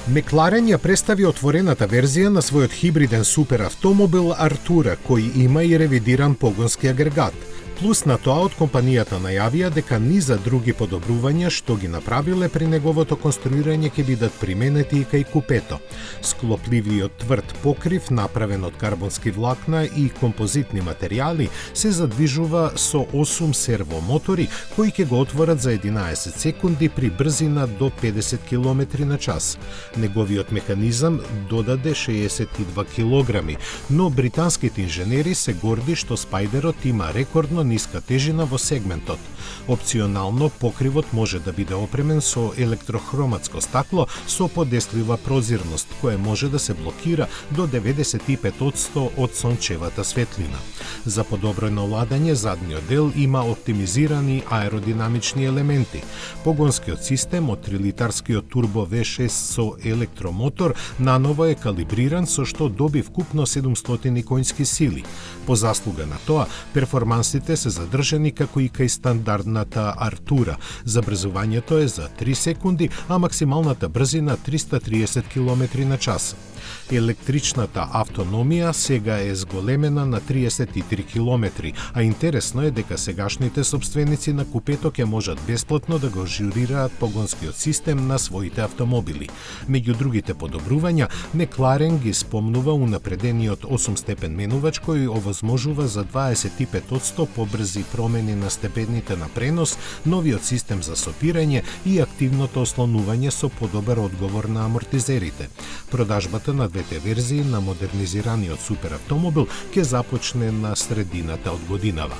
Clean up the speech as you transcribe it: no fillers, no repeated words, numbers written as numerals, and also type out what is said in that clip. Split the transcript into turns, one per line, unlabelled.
Мекларен ја представи отворената верзија на својот хибриден суперавтомобил Артура, кој има и ревидиран погонски агрегат. Плюс на тоа, од компанијата најавија дека низа други подобрувања што ги направиле при неговото конструирање ќе бидат применети и кај купето. Склопливиот тврд покрив, направен од карбонски влакна и композитни материјали, се задвижува со 8 сервомотори кои ќе го отворат за 11 секунди при брзина до 50 км на час. Неговиот механизам додаде 62 килограми, но британските инженери се горди што Спајдерот има рекордно ниска тежина во сегментот. Опционално, покривот може да биде опремен со електрохроматско стакло со подеслива прозирност, кое може да се блокира до 95% од сончевата светлина. За подобрено ладање, задниот дел има оптимизирани аеродинамични елементи. Погонскиот систем од 3-литарскиот турбо V6 со електромотор наново е калибриран со што доби вкупно 700 конски сили. По заслуга на тоа, перформансите се задржани како и кај стандардната Артура. Забрзувањето е за 3 секунди, а максималната брзина 330 км на час. Електричната автономија сега е зголемена на 33 км, а интересно е дека сегашните собственици на купето ќе можат бесплатно да го журираат погонскиот систем на своите автомобили. Меѓу другите подобрувања, Мекларен ги спомнува унапредениот 8-степен менувач кој овозможува за 25% побрзи промени на степените на пренос, новиот систем за сопирање и активното ослонување со подобар одговор на амортизерите. Продажбата на двете верзии на модернизираниот суперавтомобил ќе започне на средината од годинава.